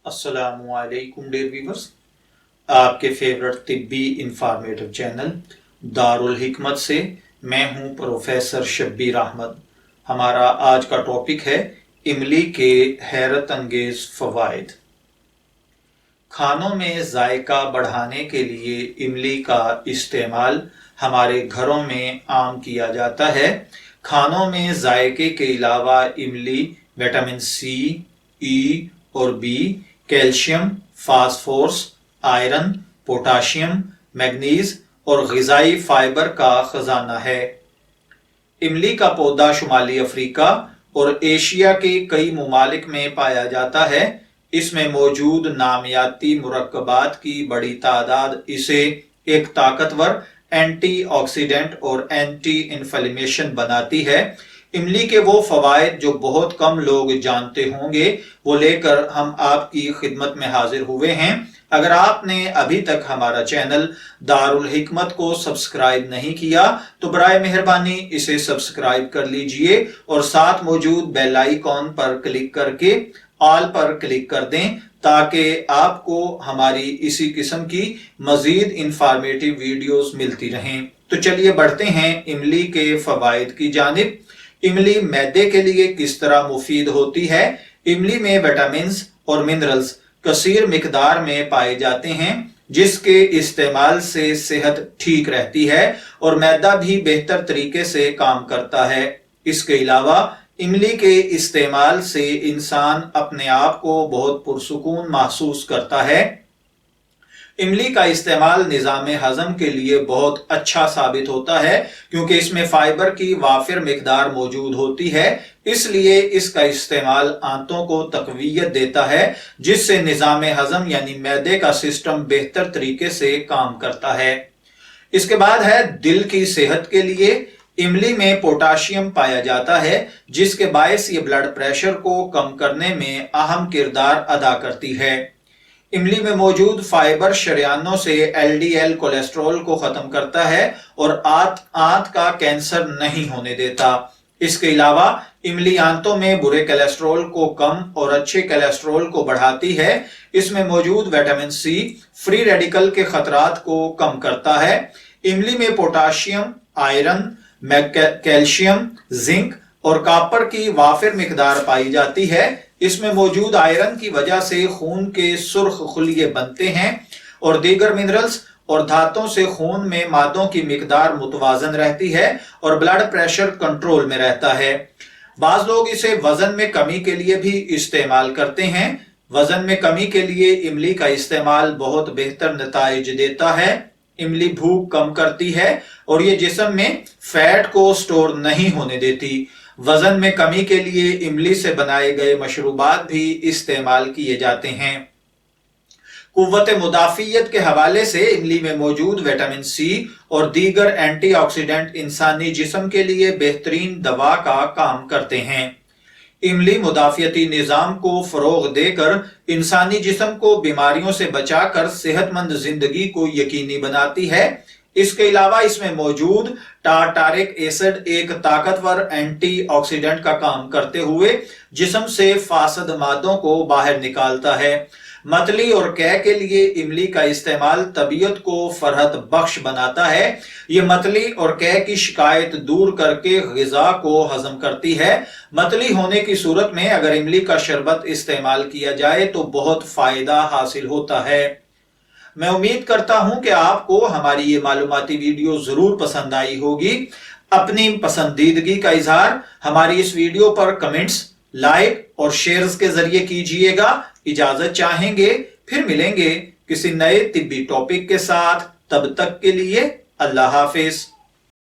السلام علیکم dear viewers, آپ کے فیورٹ طبی انفارمیٹو چینل دارالحکمت سے میں ہوں پروفیسر شبیر احمد۔ ہمارا آج کا ٹاپک ہے املی کے حیرت انگیز فوائد۔ کھانوں میں ذائقہ بڑھانے کے لیے املی کا استعمال ہمارے گھروں میں عام کیا جاتا ہے۔ کھانوں میں ذائقے کے علاوہ املی وٹامن سی، ای اور B, calcium, phosphorus, iron, potassium, manganese اور غذائی فائبر کا خزانہ ہے۔ املی کا پودا شمالی افریقہ اور ایشیا کے کئی ممالک میں پایا جاتا ہے۔ اس میں موجود نامیاتی مرکبات کی بڑی تعداد اسے ایک طاقتور اینٹی آکسیڈنٹ اور اینٹی انفلیمیشن بناتی ہے۔ املی کے وہ فوائد جو بہت کم لوگ جانتے ہوں گے وہ لے کر ہم آپ کی خدمت میں حاضر ہوئے ہیں۔ اگر آپ نے ابھی تک ہمارا چینل دارالحکمت کو سبسکرائب نہیں کیا تو برائے مہربانی اسے سبسکرائب کر لیجئے اور ساتھ موجود بیل آئیکن پر کلک کر کے آل پر کلک کر دیں تاکہ آپ کو ہماری اسی قسم کی مزید انفارمیٹیو ویڈیوز ملتی رہیں۔ تو چلیے بڑھتے ہیں املی کے فوائد کی جانب۔ املی معدے کے لیے کس طرح مفید ہوتی ہے؟ املی میں وٹامنز اور منرلز کثیر مقدار میں پائے جاتے ہیں جس کے استعمال سے صحت ٹھیک رہتی ہے اور معدہ بھی بہتر طریقے سے کام کرتا ہے۔ اس کے علاوہ املی کے استعمال سے انسان اپنے آپ کو بہت پرسکون محسوس کرتا ہے۔ املی کا استعمال نظام ہضم کے لیے بہت اچھا ثابت ہوتا ہے کیونکہ اس میں فائبر کی وافر مقدار موجود ہوتی ہے، اس لیے اس کا استعمال آنتوں کو تقویت دیتا ہے جس سے نظام ہضم یعنی معدے کا سسٹم بہتر طریقے سے کام کرتا ہے۔ اس کے بعد ہے دل کی صحت کے لیے۔ املی میں پوٹاشیم پایا جاتا ہے جس کے باعث یہ بلڈ پریشر کو کم کرنے میں اہم کردار ادا کرتی ہے۔ املی میں موجود فائبر شریانوں سے ایل ڈی ایل کولیسٹرول کو ختم کرتا ہے اور آنت کا کینسر نہیں ہونے دیتا۔ اس کے علاوہ املی آنتوں میں برے کولیسٹرول کو کم اور اچھے کولیسٹرول کو بڑھاتی ہے۔ اس میں موجود وٹامن سی فری ریڈیکل کے خطرات کو کم کرتا ہے۔ املی میں پوٹاشیم، آئرن، کیلشیم، زنک اور کاپر کی وافر مقدار پائی جاتی ہے۔ اس میں موجود آئرن کی وجہ سے خون کے سرخ خلیے بنتے ہیں اور دیگر منرلز اور دھاتوں سے خون میں مادوں کی مقدار متوازن رہتی ہے اور بلڈ پریشر کنٹرول میں رہتا ہے۔ بعض لوگ اسے وزن میں کمی کے لیے بھی استعمال کرتے ہیں۔ وزن میں کمی کے لیے املی کا استعمال بہت بہتر نتائج دیتا ہے۔ املی بھوک کم کرتی ہے اور یہ جسم میں فیٹ کو سٹور نہیں ہونے دیتی۔ وزن میں کمی کے لیے املی سے بنائے گئے مشروبات بھی استعمال کیے جاتے ہیں۔ قوت مدافعت کے حوالے سے املی میں موجود وٹامن سی اور دیگر اینٹی آکسیڈنٹ انسانی جسم کے لیے بہترین دوا کا کام کرتے ہیں۔ املی مدافعتی نظام کو فروغ دے کر انسانی جسم کو بیماریوں سے بچا کر صحت مند زندگی کو یقینی بناتی ہے۔ اس کے علاوہ اس میں موجود ٹارٹارک ایسڈ ایک طاقتور اینٹی آکسیڈنٹ کا کام کرتے ہوئے جسم سے فاسد مادوں کو باہر نکالتا ہے۔ متلی اور قے کے لیے املی کا استعمال طبیعت کو فرحت بخش بناتا ہے۔ یہ متلی اور قے کی شکایت دور کر کے غذا کو ہضم کرتی ہے۔ متلی ہونے کی صورت میں اگر املی کا شربت استعمال کیا جائے تو بہت فائدہ حاصل ہوتا ہے۔ میں امید کرتا ہوں کہ آپ کو ہماری یہ معلوماتی ویڈیو ضرور پسند آئی ہوگی۔ اپنی پسندیدگی کا اظہار ہماری اس ویڈیو پر کمنٹس، لائک اور شیئرز کے ذریعے کیجئے گا۔ اجازت چاہیں گے، پھر ملیں گے کسی نئے طبی ٹاپک کے ساتھ۔ تب تک کے لیے اللہ حافظ۔